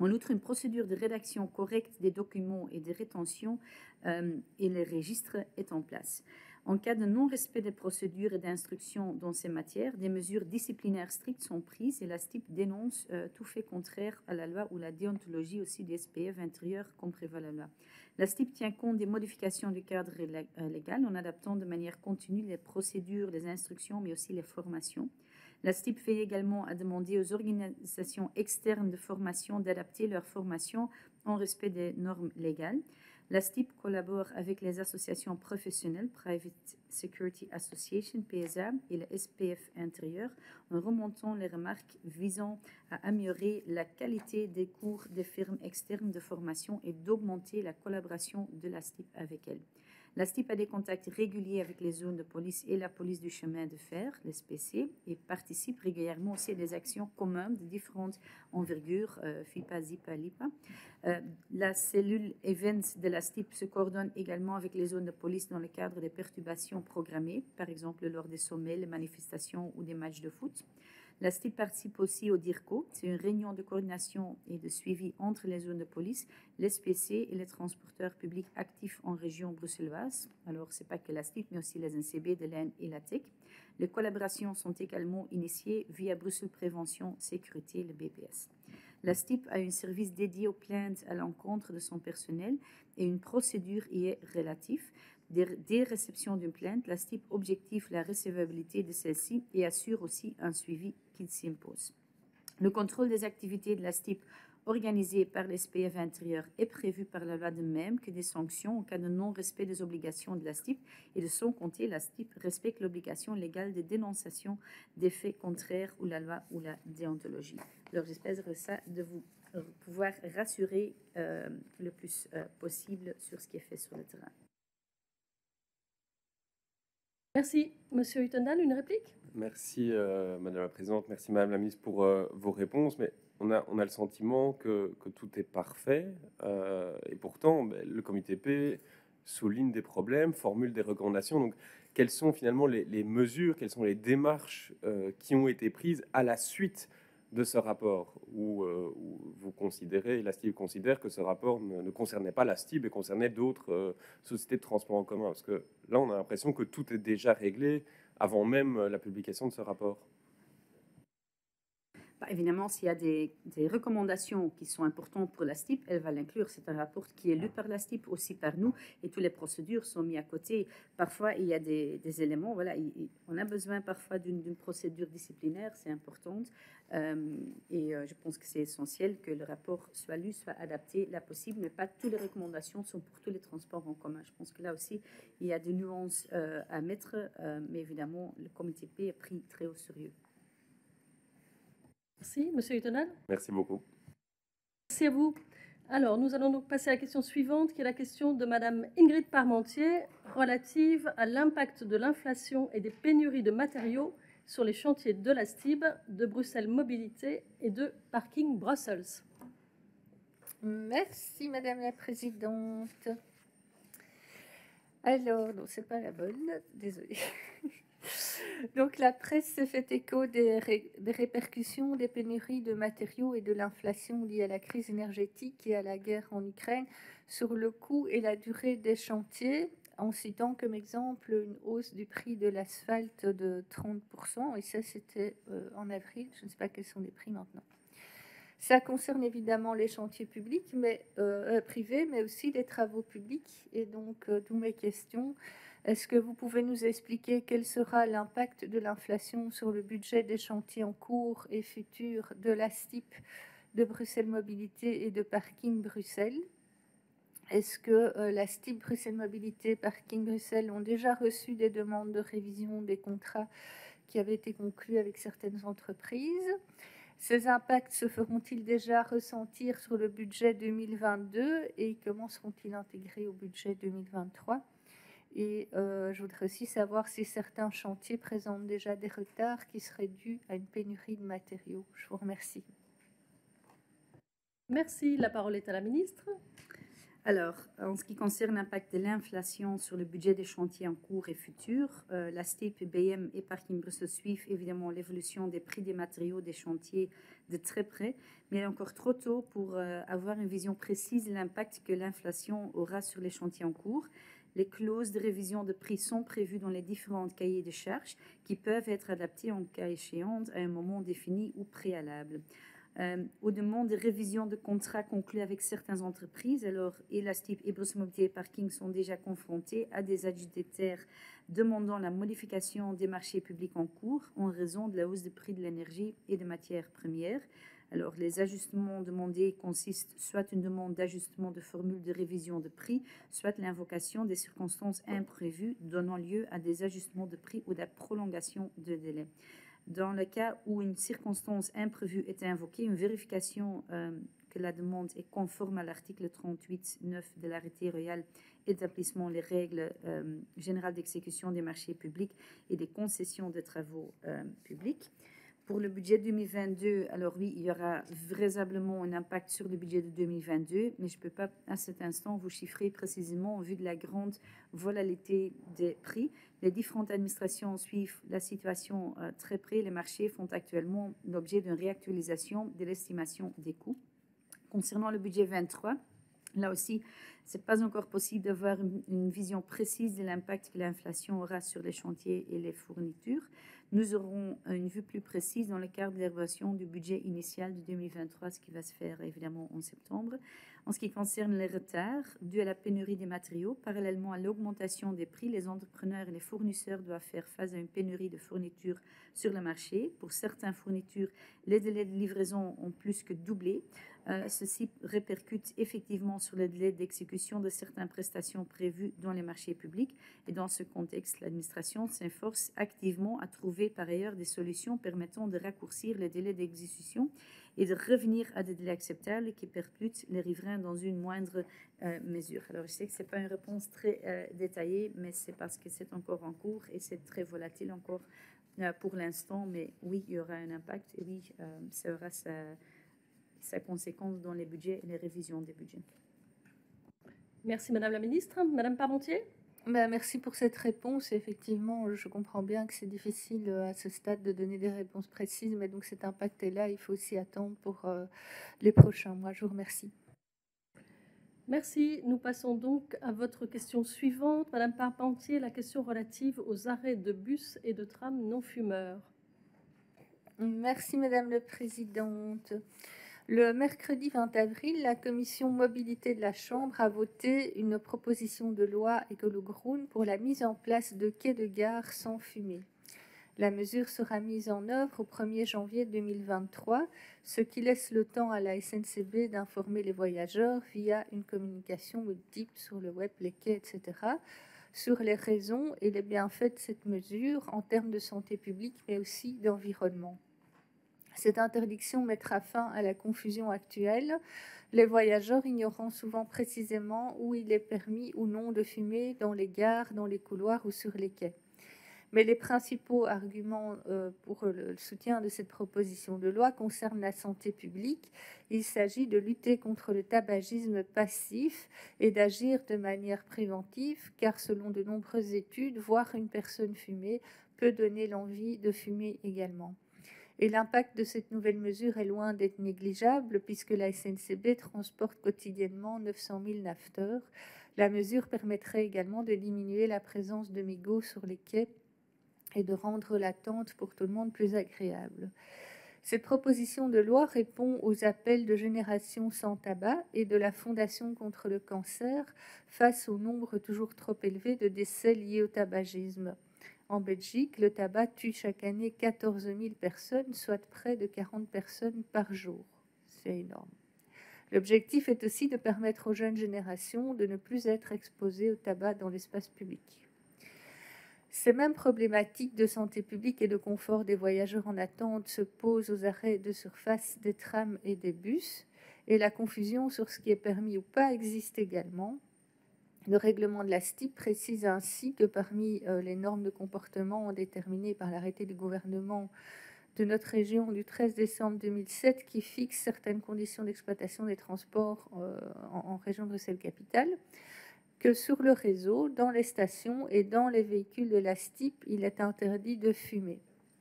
En outre, une procédure de rédaction correcte des documents et de rétention et les registres est en place. En cas de non-respect des procédures et d'instructions dans ces matières, des mesures disciplinaires strictes sont prises et la STIP dénonce tout fait contraire à la loi ou la déontologie aussi des SPF intérieurs comme prévoit la loi. La STIP tient compte des modifications du cadre légal en adaptant de manière continue les procédures, les instructions, mais aussi les formations. La STIP fait également à demander aux organisations externes de formation d'adapter leur formation en respect des normes légales. La STIP collabore avec les associations professionnelles, Private Security Association, PSA, et le SPF intérieur, en remontant les remarques visant à améliorer la qualité des cours des firmes externes de formation et d'augmenter la collaboration de la STIP avec elles. La STIP a des contacts réguliers avec les zones de police et la police du chemin de fer, les SPC, et participe régulièrement aussi à des actions communes de différentes envergures, FIPA, ZIPA, LIPA. La cellule Events de la STIP se coordonne également avec les zones de police dans le cadre des perturbations programmées, par exemple lors des sommets, les manifestations ou des matchs de foot. La STIP participe aussi au DIRCO, c'est une réunion de coordination et de suivi entre les zones de police, les SPC et les transporteurs publics actifs en région bruxelloise. Alors, ce n'est pas que la STIP, mais aussi les NCB de l'Aisne et la TEC. Les collaborations sont également initiées via Bruxelles Prévention Sécurité, le BPS. La STIP a un service dédié aux plaintes à l'encontre de son personnel et une procédure y est relative. Dès réception d'une plainte, la STIP objective la recevabilité de celle-ci et assure aussi un suivi qu'il s'impose. Le contrôle des activités de la STIP organisé par l'SPF intérieur est prévu par la loi de même que des sanctions en cas de non-respect des obligations de la STIP et de son côté, la STIP respecte l'obligation légale de dénonciation des faits contraires ou la loi ou la déontologie. Alors j'espère ça de vous pouvoir rassurer le plus possible sur ce qui est fait sur le terrain. Merci. Monsieur Huttendal, une réplique? Merci, Madame la Présidente. Merci, Madame la Ministre, pour vos réponses. Mais on a le sentiment que tout est parfait. Et pourtant, le comité P souligne des problèmes, formule des recommandations. Donc, quelles sont finalement les mesures, quelles sont les démarches qui ont été prises à la suite de ce rapport, où vous considérez, la STIB considère que ce rapport ne concernait pas la STIB et concernait d'autres sociétés de transport en commun? Parce que là, on a l'impression que tout est déjà réglé avant même la publication de ce rapport. Évidemment, s'il y a des recommandations qui sont importantes pour la STIB, elle va l'inclure. C'est un rapport qui est lu par la STIB, aussi par nous, et toutes les procédures sont mises à côté. Parfois, il y a des éléments, voilà, on a besoin parfois d'une procédure disciplinaire, c'est important. Je pense que c'est essentiel que le rapport soit lu, soit adapté là possible, mais pas toutes les recommandations sont pour tous les transports en commun. Je pense que là aussi, il y a des nuances à mettre, mais évidemment, le comité P est pris très au sérieux. Merci, Monsieur Huttenen. Merci beaucoup. Merci à vous. Alors, nous allons donc passer à la question suivante, qui est la question de Madame Ingrid Parmentier, relative à l'impact de l'inflation et des pénuries de matériaux sur les chantiers de la STIB, de Bruxelles Mobilité et de Parking Brussels. Merci Madame la Présidente. Alors, non, c'est pas la bonne, désolée. Donc la presse se fait écho des répercussions des pénuries de matériaux et de l'inflation liée à la crise énergétique et à la guerre en Ukraine sur le coût et la durée des chantiers, en citant comme exemple une hausse du prix de l'asphalte de 30%, et ça c'était en avril, je ne sais pas quels sont les prix maintenant. Ça concerne évidemment les chantiers publics, privés, mais aussi les travaux publics, et donc d'où mes questions. Est-ce que vous pouvez nous expliquer quel sera l'impact de l'inflation sur le budget des chantiers en cours et futurs de la STIB, de Bruxelles Mobilité et de Parking Bruxelles? Est-ce que la STIB, Bruxelles Mobilité et Parking Bruxelles ont déjà reçu des demandes de révision des contrats qui avaient été conclus avec certaines entreprises? Ces impacts se feront-ils déjà ressentir sur le budget 2022 et comment seront-ils intégrés au budget 2023? Et je voudrais aussi savoir si certains chantiers présentent déjà des retards qui seraient dus à une pénurie de matériaux. Je vous remercie. Merci. La parole est à la ministre. Alors, en ce qui concerne l'impact de l'inflation sur le budget des chantiers en cours et futurs, la STIB, BM et Parking Bruxelles suivent évidemment l'évolution des prix des matériaux des chantiers de très près, mais il est encore trop tôt pour avoir une vision précise de l'impact que l'inflation aura sur les chantiers en cours. Les clauses de révision de prix sont prévues dans les différents cahiers de charges qui peuvent être adaptés en cas échéant à un moment défini ou préalable. Aux demandes de révision de contrats conclus avec certaines entreprises, alors et la STIB et Bruxelles Mobilité et Parking sont déjà confrontés à des adjudicataires demandant la modification des marchés publics en cours en raison de la hausse des prix de l'énergie et des matières premières. Alors, les ajustements demandés consistent soit une demande d'ajustement de formule de révision de prix, soit l'invocation des circonstances imprévues donnant lieu à des ajustements de prix ou de la prolongation de délai. Dans le cas où une circonstance imprévue est invoquée, une vérification que la demande est conforme à l'article 38.9 de l'arrêté royal établissant les règles générales d'exécution des marchés publics et des concessions de travaux publics. Pour le budget 2022, alors oui, il y aura vraisemblablement un impact sur le budget de 2022, mais je ne peux pas à cet instant vous chiffrer précisément en vue de la grande volatilité des prix. Les différentes administrations suivent la situation très près. Les marchés font actuellement l'objet d'une réactualisation de l'estimation des coûts. Concernant le budget 23, là aussi, ce n'est pas encore possible d'avoir une vision précise de l'impact que l'inflation aura sur les chantiers et les fournitures. Nous aurons une vue plus précise dans le cadre de l'évaluation du budget initial de 2023, ce qui va se faire évidemment en septembre. En ce qui concerne les retards dus à la pénurie des matériaux, parallèlement à l'augmentation des prix, les entrepreneurs et les fournisseurs doivent faire face à une pénurie de fournitures sur le marché. Pour certaines fournitures, les délais de livraison ont plus que doublé. Ceci répercute effectivement sur le délai d'exécution de certaines prestations prévues dans les marchés publics. Et dans ce contexte, l'administration s'efforce activement à trouver par ailleurs des solutions permettant de raccourcir les délais d'exécution et de revenir à des délais acceptables qui percutent les riverains dans une moindre mesure. Alors, je sais que ce n'est pas une réponse très détaillée, mais c'est parce que c'est encore en cours et c'est très volatile encore pour l'instant. Mais oui, il y aura un impact et oui, ça aura sa conséquence dans les budgets et les révisions des budgets. Merci Madame la Ministre. Madame Parmentier. Merci pour cette réponse. Effectivement, je comprends bien que c'est difficile à ce stade de donner des réponses précises, mais donc cet impact est là. Il faut aussi attendre pour les prochains mois. Je vous remercie. Merci. Nous passons donc à votre question suivante. Madame Parpentier, la question relative aux arrêts de bus et de tram non-fumeurs. Merci Madame la Présidente. Le mercredi 20 avril, la commission mobilité de la Chambre a voté une proposition de loi Écolo-Groen pour la mise en place de quais de gare sans fumée. La mesure sera mise en œuvre au 1er janvier 2023, ce qui laisse le temps à la SNCB d'informer les voyageurs via une communication multiple sur le web, les quais, etc., sur les raisons et les bienfaits de cette mesure en termes de santé publique, mais aussi d'environnement. Cette interdiction mettra fin à la confusion actuelle, les voyageurs ignorant souvent précisément où il est permis ou non de fumer dans les gares, dans les couloirs ou sur les quais. Mais les principaux arguments pour le soutien de cette proposition de loi concernent la santé publique. Il s'agit de lutter contre le tabagisme passif et d'agir de manière préventive, car selon de nombreuses études, voir une personne fumer peut donner l'envie de fumer également. Et l'impact de cette nouvelle mesure est loin d'être négligeable puisque la SNCB transporte quotidiennement 900 000 nafteurs. La mesure permettrait également de diminuer la présence de mégots sur les quais et de rendre l'attente pour tout le monde plus agréable. Cette proposition de loi répond aux appels de Génération sans tabac et de la Fondation contre le cancer face au nombre toujours trop élevé de décès liés au tabagisme. En Belgique, le tabac tue chaque année 14 000 personnes, soit près de 40 personnes par jour. C'est énorme. L'objectif est aussi de permettre aux jeunes générations de ne plus être exposées au tabac dans l'espace public. Ces mêmes problématiques de santé publique et de confort des voyageurs en attente se posent aux arrêts de surface des trams et des bus, et la confusion sur ce qui est permis ou pas existe également. Le règlement de la STIP précise ainsi que parmi les normes de comportement déterminées par l'arrêté du gouvernement de notre région du 13 décembre 2007 qui fixe certaines conditions d'exploitation des transports en région Bruxelles-Capitale, que sur le réseau, dans les stations et dans les véhicules de la STIP, il est interdit de fumer.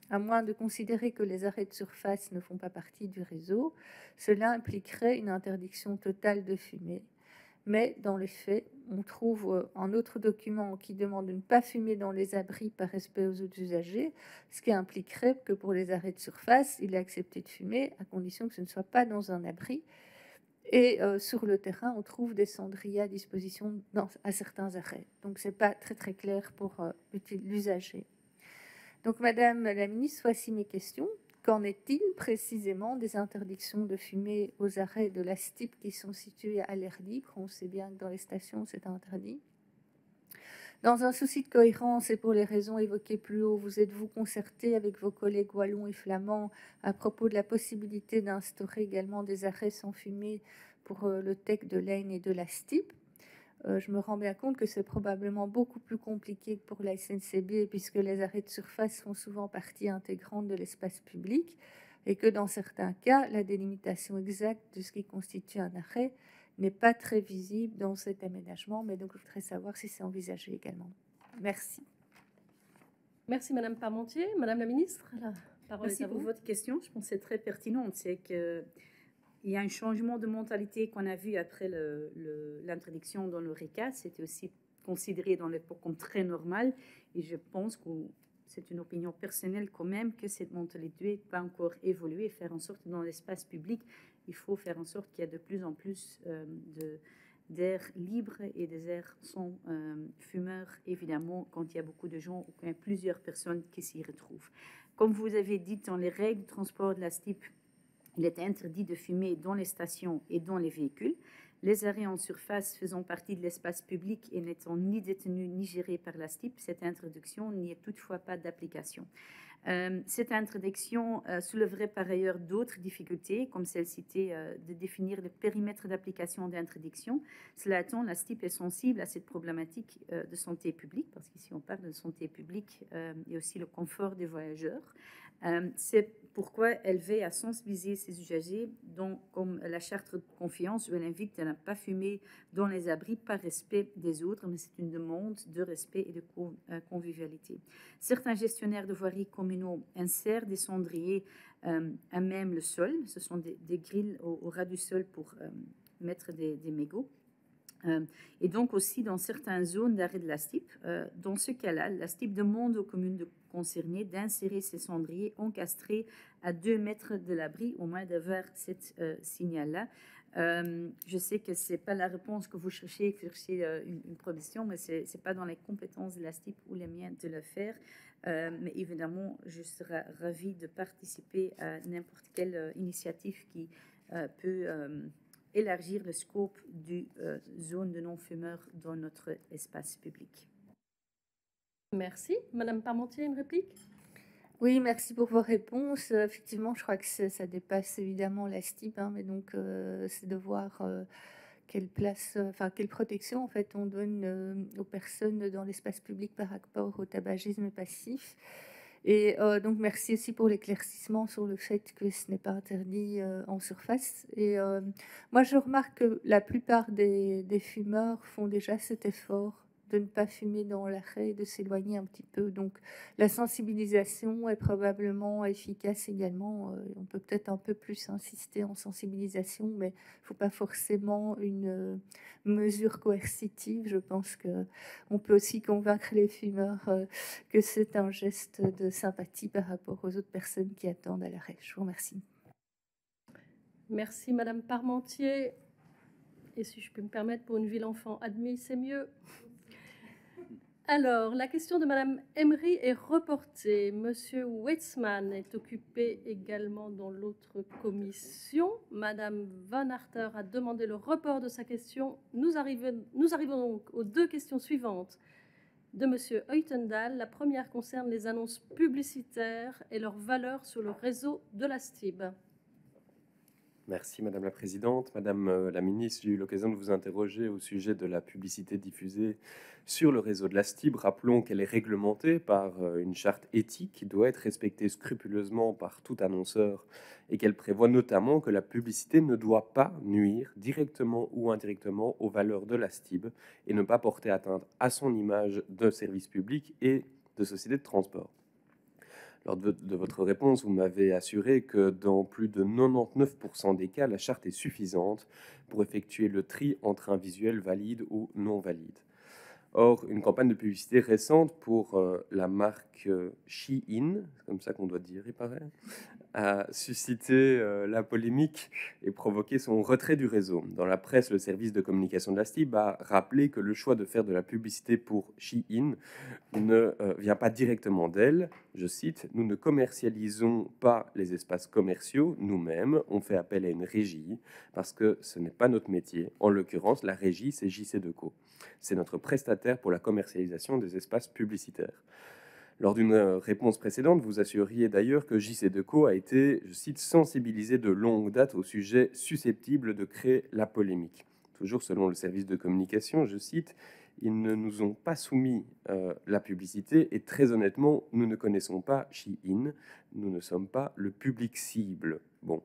À moins de considérer que les arrêts de surface ne font pas partie du réseau, cela impliquerait une interdiction totale de fumer. Mais dans les faits, on trouve un autre document qui demande de ne pas fumer dans les abris par respect aux autres usagers, ce qui impliquerait que pour les arrêts de surface, il est accepté de fumer à condition que ce ne soit pas dans un abri. Et sur le terrain, on trouve des cendriers à disposition à certains arrêts. Donc, ce n'est pas très clair pour l'usager. Donc, Madame la Ministre, voici mes questions. Qu'en est-il précisément des interdictions de fumer aux arrêts de la STIP qui sont situés à l'air libre? On sait bien que dans les stations, c'est interdit. Dans un souci de cohérence et pour les raisons évoquées plus haut, vous êtes-vous concerté avec vos collègues wallons et flamands à propos de la possibilité d'instaurer également des arrêts sans fumée pour le TEC de l'Aisne et de la STIP? Je me rends bien compte que c'est probablement beaucoup plus compliqué que pour la SNCB puisque les arrêts de surface font souvent partie intégrante de l'espace public et que dans certains cas, la délimitation exacte de ce qui constitue un arrêt n'est pas très visible dans cet aménagement, mais donc je voudrais savoir si c'est envisagé également. Merci. Merci Madame Parmentier. Madame la Ministre, la parole Merci est à vous. pour votre question. Je pense que c'est très pertinent. C'est qu'il y a un changement de mentalité qu'on a vu après l'introduction dans le RECA. C'était aussi considéré dans l'époque comme très normal. Et je pense que c'est une opinion personnelle quand même que cette mentalité va encore évoluer et faire en sorte que dans l'espace public, il faut faire en sorte qu'il y ait de plus en plus d'air libre et des airs sans fumeurs, évidemment, quand il y a beaucoup de gens ou quand il y a plusieurs personnes qui s'y retrouvent. Comme vous avez dit, dans les règles de transport de la STIP, il est interdit de fumer dans les stations et dans les véhicules. Les arrêts en surface faisant partie de l'espace public et n'étant ni détenus ni gérés par la STIP, cette introduction n'y est toutefois pas d'application. Cette introduction soulèverait par ailleurs d'autres difficultés, comme celle citée de définir le périmètre d'application d'introduction. Cela étant, la STIP est sensible à cette problématique de santé publique, parce qu'ici on parle de santé publique et aussi le confort des voyageurs. C'est pourquoi elle veille à sensibiliser ses usagers, comme la charte de confiance où elle invite à ne pas fumer dans les abris par respect des autres, mais c'est une demande de respect et de convivialité. Certains gestionnaires de voiries communaux insèrent des cendriers à même le sol. Ce sont des grilles au ras du sol pour mettre des mégots. Et donc aussi dans certaines zones d'arrêt de la STIP. Dans ce cas-là, la STIP demande aux communes concernées d'insérer ces cendriers encastrés à 2 mètres de l'abri, au moins d'avoir ce signal-là. Je sais que ce n'est pas la réponse que vous cherchez une provision, mais ce n'est pas dans les compétences de la STIP ou les miennes de le faire. Mais évidemment, je serai ravie de participer à n'importe quelle initiative qui peut élargir le scope du zone de non-fumeurs dans notre espace public. Merci. Madame Parmentier, une réplique? Oui, merci pour vos réponses. Effectivement, je crois que ça dépasse évidemment la STIP, mais donc c'est de voir quelle place, quelle protection en fait on donne aux personnes dans l'espace public par rapport au tabagisme passif. Et donc merci aussi pour l'éclaircissement sur le fait que ce n'est pas interdit en surface. Et moi, je remarque que la plupart des fumeurs font déjà cet effort de ne pas fumer dans l'arrêt, de s'éloigner un petit peu. Donc la sensibilisation est probablement efficace également. On peut peut-être un peu plus insister en sensibilisation, mais il ne faut pas forcément une mesure coercitive. Je pense qu'on peut aussi convaincre les fumeurs que c'est un geste de sympathie par rapport aux autres personnes qui attendent à l'arrêt. Je vous remercie. Merci Madame Parmentier. Et si je peux me permettre, pour une ville enfant admise, c'est mieux. Alors, la question de Madame Emery est reportée. Monsieur Weizmann est occupé également dans l'autre commission. Madame Van Harter a demandé le report de sa question. Nous arrivons donc aux 2 questions suivantes de Monsieur Heutendal. La première concerne les annonces publicitaires et leur valeur sur le réseau de la STIB. Merci Madame la Présidente. Madame la Ministre, j'ai eu l'occasion de vous interroger au sujet de la publicité diffusée sur le réseau de la STIB. Rappelons qu'elle est réglementée par une charte éthique qui doit être respectée scrupuleusement par tout annonceur et qu'elle prévoit notamment que la publicité ne doit pas nuire directement ou indirectement aux valeurs de la STIB et ne pas porter atteinte à son image de service public et de société de transport. Lors de votre réponse, vous m'avez assuré que dans plus de 99% des cas, la charte est suffisante pour effectuer le tri entre un visuel valide ou non valide. Or, une campagne de publicité récente pour la marque Shein, c'est comme ça qu'on doit dire, il paraît, a suscité la polémique et provoqué son retrait du réseau. Dans la presse, le service de communication de la STIB a rappelé que le choix de faire de la publicité pour Shein ne vient pas directement d'elle. Je cite, « Nous ne commercialisons pas les espaces commerciaux nous-mêmes, on fait appel à une régie parce que ce n'est pas notre métier. En l'occurrence, la régie, c'est JC2Co. C'est notre prestataire pour la commercialisation des espaces publicitaires. » Lors d'une réponse précédente, vous assuriez d'ailleurs que JC2Co a été, je cite, sensibilisé de longue date au sujet susceptible de créer la polémique. Toujours selon le service de communication, je cite, ils ne nous ont pas soumis la publicité et très honnêtement, nous ne connaissons pas Shein, nous ne sommes pas le public cible. Bon.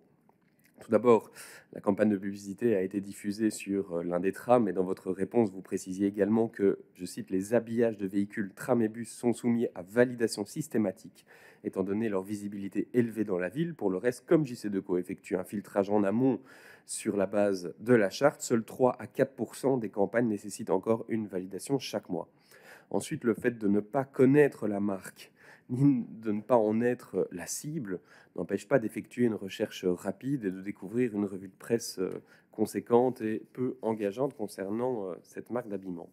Tout d'abord, la campagne de publicité a été diffusée sur l'un des trams et dans votre réponse, vous précisiez également que, je cite, les habillages de véhicules tram et bus sont soumis à validation systématique, étant donné leur visibilité élevée dans la ville. Pour le reste, comme JC2Co effectue un filtrage en amont sur la base de la charte, seuls 3 à 4% des campagnes nécessitent encore une validation chaque mois. Ensuite, le fait de ne pas connaître la marque, ni de ne pas en être la cible, n'empêche pas d'effectuer une recherche rapide et de découvrir une revue de presse conséquente et peu engageante concernant cette marque d'habillement.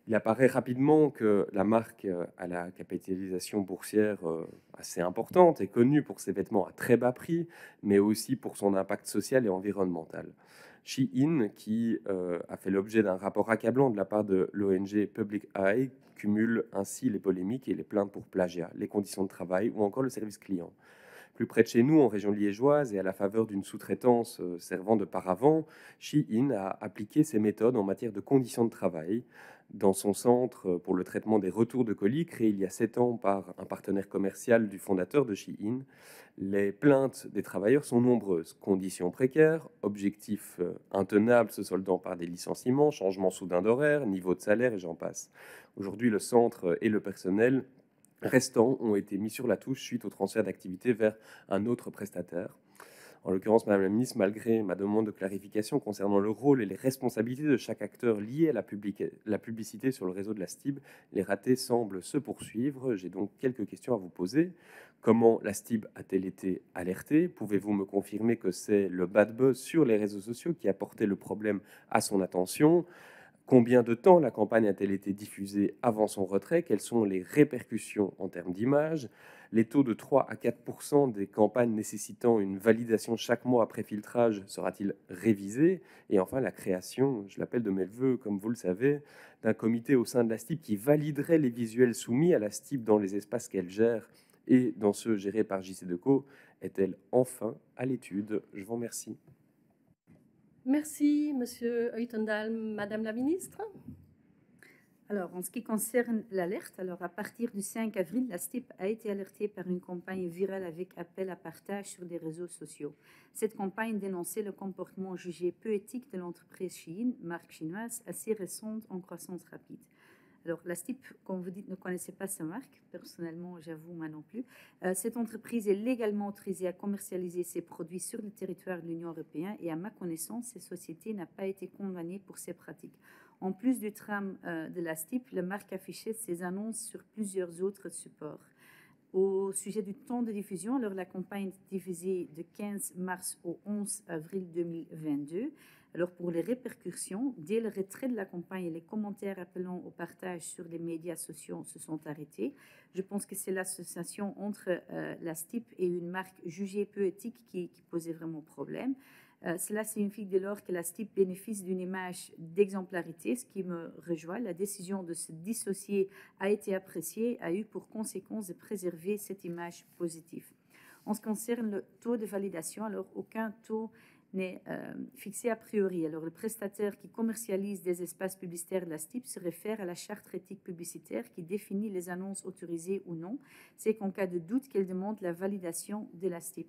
Il apparaît rapidement que la marque a la capitalisation boursière assez importante et connue pour ses vêtements à très bas prix, mais aussi pour son impact social et environnemental. Shein, qui a fait l'objet d'un rapport accablant de la part de l'ONG Public Eye, cumule ainsi les polémiques et les plaintes pour plagiat, les conditions de travail ou encore le service client. Plus près de chez nous, en région liégeoise, et à la faveur d'une sous-traitance servant de paravent, Shein a appliqué ses méthodes en matière de conditions de travail, dans son centre pour le traitement des retours de colis, créé il y a 7 ans par un partenaire commercial du fondateur de Shein. Les plaintes des travailleurs sont nombreuses. Conditions précaires, objectifs intenables se soldant par des licenciements, changements soudains d'horaire, niveau de salaire et j'en passe. Aujourd'hui, le centre et le personnel restants ont été mis sur la touche suite au transfert d'activité vers un autre prestataire. En l'occurrence, Madame la Ministre, malgré ma demande de clarification concernant le rôle et les responsabilités de chaque acteur lié à la publicité sur le réseau de la STIB, les ratés semblent se poursuivre. J'ai donc quelques questions à vous poser. Comment la STIB a-t-elle été alertée? Pouvez-vous me confirmer que c'est le bad buzz sur les réseaux sociaux qui a porté le problème à son attention? Combien de temps la campagne a-t-elle été diffusée avant son retrait? Quelles sont les répercussions en termes d'image? Les taux de 3 à 4% des campagnes nécessitant une validation chaque mois après filtrage sera-t-il révisé? Et enfin, la création, je l'appelle de mes voeux, comme vous le savez, d'un comité au sein de la STIB qui validerait les visuels soumis à la STIB dans les espaces qu'elle gère et dans ceux gérés par JC Deco, est-elle enfin à l'étude? Je vous remercie. Merci, Monsieur Uytendal. Madame la Ministre. Alors, en ce qui concerne l'alerte, alors à partir du 5 avril, la STIB a été alertée par une campagne virale avec appel à partage sur des réseaux sociaux. Cette campagne dénonçait le comportement jugé peu éthique de l'entreprise Shein, marque chinoise assez récente en croissance rapide. Alors, la STIB, comme vous dites, ne connaissait pas sa marque. Personnellement, j'avoue, moi non plus. Cette entreprise est légalement autorisée à commercialiser ses produits sur le territoire de l'Union européenne et à ma connaissance, cette société n'a pas été condamnée pour ces pratiques. En plus du tram de la STIB, la marque affichait ses annonces sur plusieurs autres supports. Au sujet du temps de diffusion, alors la campagne est diffusée de 15 mars au 11 avril 2022. Alors pour les répercussions, dès le retrait de la campagne, les commentaires appelant au partage sur les médias sociaux se sont arrêtés. Je pense que c'est l'association entre la STIB et une marque jugée peu éthique qui posait vraiment problème. Cela signifie dès lors que la STIB bénéficie d'une image d'exemplarité, ce qui me rejoint. La décision de se dissocier a été appréciée, a eu pour conséquence de préserver cette image positive. En ce qui concerne le taux de validation, alors aucun taux n'est fixé a priori. Alors, le prestataire qui commercialise des espaces publicitaires de la STIB se réfère à la charte éthique publicitaire qui définit les annonces autorisées ou non. C'est qu'en cas de doute qu'elle demande la validation de la STIB.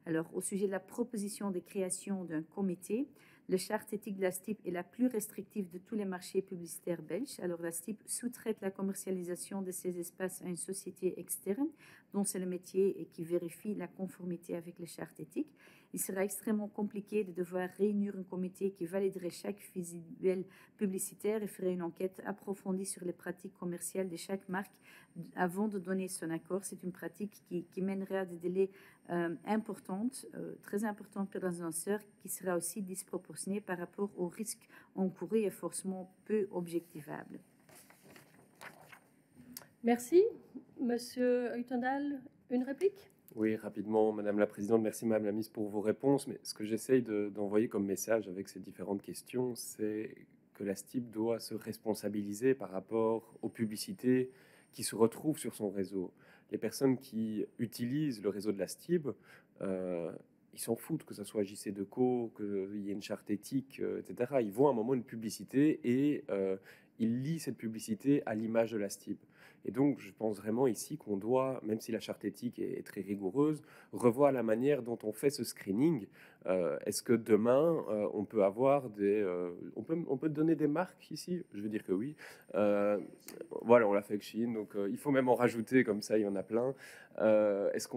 Alors, au sujet de la proposition de création d'un comité, la charte éthique de la STIB est la plus restrictive de tous les marchés publicitaires belges. Alors, la STIB sous-traite la commercialisation de ces espaces à une société externe dont c'est le métier et qui vérifie la conformité avec les chartes éthiques. Il sera extrêmement compliqué de devoir réunir un comité qui validerait chaque visuel publicitaire et ferait une enquête approfondie sur les pratiques commerciales de chaque marque avant de donner son accord. C'est une pratique qui mènerait à des délais très importants pour les annonceurs, qui sera aussi disproportionnée par rapport aux risques encourus et forcément peu objectivables. Merci. Monsieur Uytendal, une réplique? Oui, rapidement, Madame la Présidente, merci Madame la Ministre pour vos réponses. Mais ce que j'essaye d'envoyer comme message avec ces différentes questions, c'est que la STIB doit se responsabiliser par rapport aux publicités qui se retrouvent sur son réseau. Les personnes qui utilisent le réseau de la STIB, ils s'en foutent que ce soit JC Deco, qu'il y ait une charte éthique, etc. Ils voient à un moment une publicité et ils lisent cette publicité à l'image de la STIB. Et donc, je pense vraiment ici qu'on doit, même si la charte éthique est très rigoureuse, revoir la manière dont on fait ce screening. Est-ce que demain, on peut avoir on peut donner des marques ici? Je veux dire que oui. Voilà, on l'a fait avec Shein, donc il faut même en rajouter, comme ça, il y en a plein. Est-ce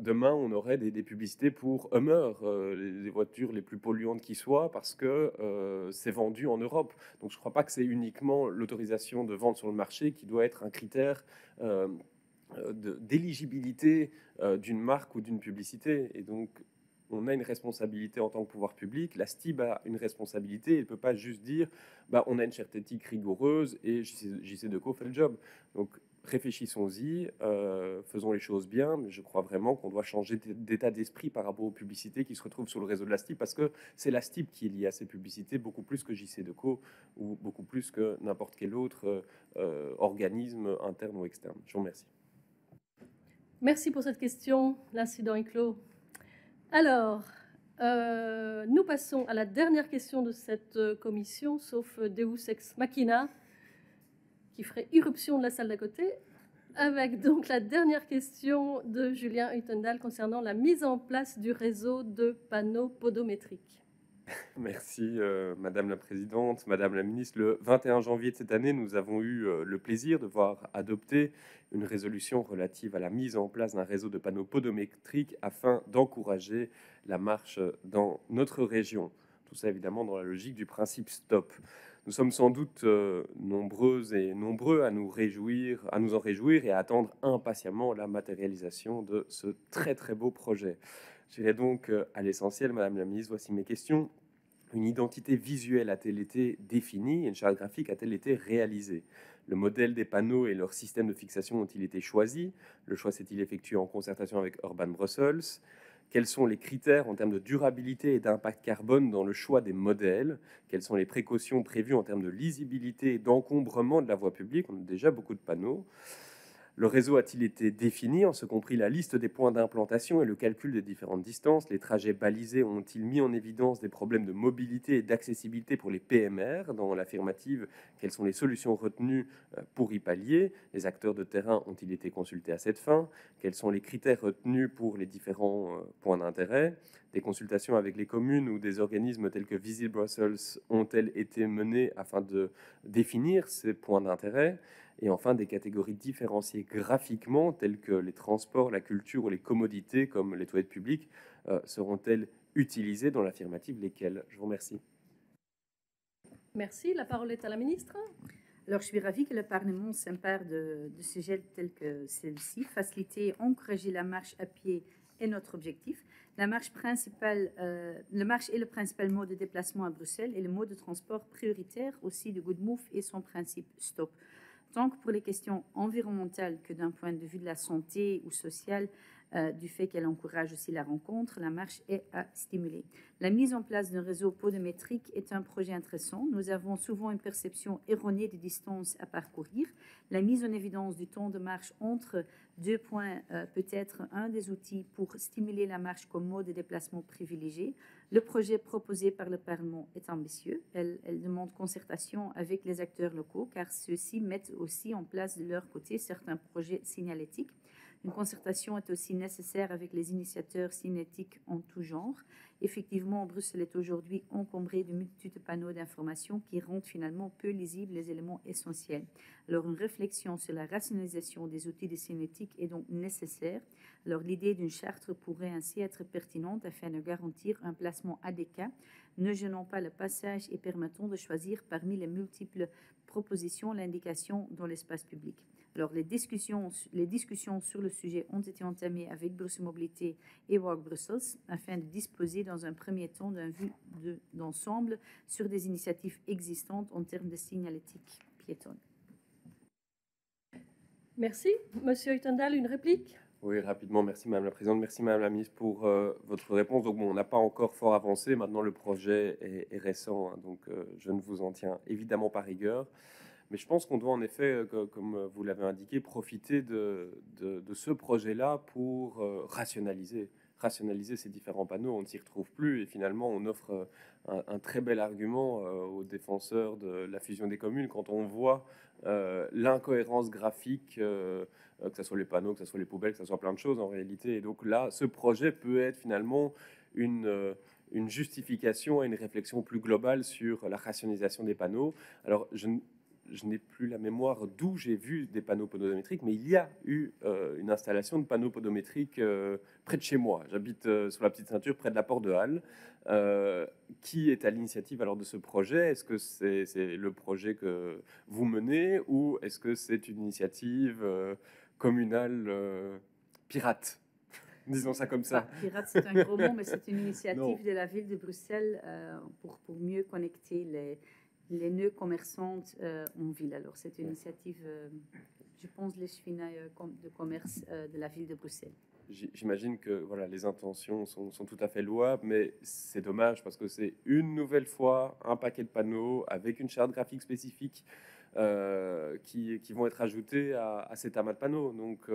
demain, on aurait des publicités pour Hummer, les voitures les plus polluantes qui soient, parce que c'est vendu en Europe. Donc, je ne crois pas que c'est uniquement l'autorisation de vente sur le marché qui doit être un critère d'éligibilité d'une marque ou d'une publicité. Et donc, on a une responsabilité en tant que pouvoir public. La STIB a une responsabilité. Elle ne peut pas juste dire on a une charte éthique rigoureuse et JC Deco fait le job. Donc, réfléchissons-y, faisons les choses bien, mais je crois vraiment qu'on doit changer d'état d'esprit par rapport aux publicités qui se retrouvent sur le réseau de la STIB, parce que c'est la STIB qui est liée à ces publicités, beaucoup plus que JC Deco ou beaucoup plus que n'importe quel autre organisme interne ou externe. Je vous remercie. Merci pour cette question. L'incident est clos. Alors, nous passons à la dernière question de cette commission, sauf Deus Ex Machina. qui ferait irruption de la salle d'à côté, avec donc la dernière question de Julien Huttendal concernant la mise en place du réseau de panneaux podométriques. Merci Madame la Présidente, Madame la Ministre. Le 21 janvier de cette année, nous avons eu le plaisir de voir adopter une résolution relative à la mise en place d'un réseau de panneaux podométriques afin d'encourager la marche dans notre région. Tout ça évidemment dans la logique du principe STOP. Nous sommes sans doute nombreuses et nombreux à nous en réjouir et à attendre impatiemment la matérialisation de ce très très beau projet. J'irai donc à l'essentiel, Madame la Ministre. Voici mes questions. Une identité visuelle a-t-elle été définie et une charte graphique a-t-elle été réalisée? Le modèle des panneaux et leur système de fixation ont-ils été choisis? Le choix s'est-il effectué en concertation avec Urban Brussels? Quels sont les critères en termes de durabilité et d'impact carbone dans le choix des modèles? Quelles sont les précautions prévues en termes de lisibilité et d'encombrement de la voie publique? On a déjà beaucoup de panneaux. Le réseau a-t-il été défini, en ce compris la liste des points d'implantation et le calcul des différentes distances? Les trajets balisés ont-ils mis en évidence des problèmes de mobilité et d'accessibilité pour les PMR? Dans l'affirmative, quelles sont les solutions retenues pour y pallier? Les acteurs de terrain ont-ils été consultés à cette fin? Quels sont les critères retenus pour les différents points d'intérêt? Des consultations avec les communes ou des organismes tels que Visit Brussels ont-elles été menées afin de définir ces points d'intérêt? Et enfin, des catégories différenciées graphiquement, telles que les transports, la culture ou les commodités, comme les toilettes publiques, seront-elles utilisées? Dans l'affirmative, lesquelles? Je vous remercie. Merci. La parole est à la ministre. Alors, je suis ravie que le Parlement s'empare de sujets tels que celle-ci. Faciliter, encourager la marche à pied est notre objectif. La marche est le principal mode de déplacement à Bruxelles et le mode de transport prioritaire aussi de Good Move et son principe STOP. Tant que pour les questions environnementales que d'un point de vue de la santé ou sociale, du fait qu'elle encourage aussi la rencontre, la marche est à stimuler. La mise en place d'un réseau podométrique est un projet intéressant. Nous avons souvent une perception erronée des distances à parcourir. La mise en évidence du temps de marche entre deux points peut être un des outils pour stimuler la marche comme mode de déplacement privilégié. Le projet proposé par le Parlement est ambitieux. Elle demande concertation avec les acteurs locaux car ceux-ci mettent aussi en place de leur côté certains projets signalétiques. Une concertation est aussi nécessaire avec les initiateurs cinétiques en tout genre. Effectivement, Bruxelles est aujourd'hui encombrée de multitudes de panneaux d'information qui rendent finalement peu lisibles les éléments essentiels. Alors, une réflexion sur la rationalisation des outils de cinétique est donc nécessaire. Alors, l'idée d'une charte pourrait ainsi être pertinente afin de garantir un placement adéquat, ne gênant pas le passage et permettant de choisir parmi les multiples propositions l'indication dans l'espace public. Alors, les discussions sur le sujet ont été entamées avec Bruxelles Mobilité et Walk Brussels afin de disposer dans un premier temps d'un vue d'ensemble sur des initiatives existantes en termes de signalétique piétonne. Merci. Monsieur Huttendal, une réplique? Oui, rapidement, merci Madame la Présidente, merci Madame la Ministre pour votre réponse. Donc bon, on n'a pas encore fort avancé, maintenant le projet est récent, hein, donc je ne vous en tiens évidemment pas rigueur. Mais je pense qu'on doit en effet, comme vous l'avez indiqué, profiter de ce projet-là pour rationaliser ces différents panneaux. On ne s'y retrouve plus et finalement on offre un très bel argument aux défenseurs de la fusion des communes quand on voit l'incohérence graphique, que ce soit les panneaux, que ce soit les poubelles, que ce soit plein de choses en réalité. Et donc là, ce projet peut être finalement une justification et une réflexion plus globale sur la rationalisation des panneaux. Alors, je n'ai plus la mémoire d'où j'ai vu des panneaux podométriques, mais il y a eu une installation de panneaux podométriques près de chez moi. J'habite sur la Petite Ceinture, près de la Porte de Halle. Qui est à l'initiative alors de ce projet? Est-ce que c'est le projet que vous menez ou est-ce que c'est une initiative communale pirate? Disons ça comme ça. Pirate, c'est un gros mot, mais c'est une initiative de la ville de Bruxelles pour mieux connecter les nœuds commerçantes en ville. Alors, c'est une initiative, je pense, les chevilles de commerce de la ville de Bruxelles. J'imagine que voilà, les intentions sont tout à fait louables, mais c'est dommage parce que c'est une nouvelle fois un paquet de panneaux avec une charte graphique spécifique qui vont être ajoutés à cet amas de panneaux. Donc,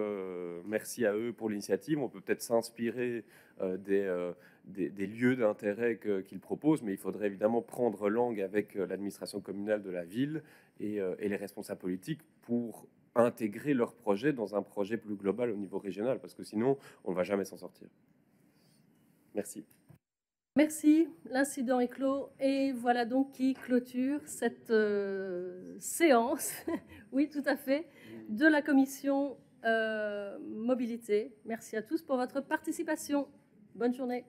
merci à eux pour l'initiative. On peut peut-être s'inspirer des lieux d'intérêt qu'ils proposent, mais il faudrait évidemment prendre langue avec l'administration communale de la ville et les responsables politiques pour intégrer leur projet dans un projet plus global au niveau régional, parce que sinon, on ne va jamais s'en sortir. Merci. Merci, l'incident est clos et voilà donc qui clôture cette séance, oui tout à fait, de la commission mobilité. Merci à tous pour votre participation. Bonne journée.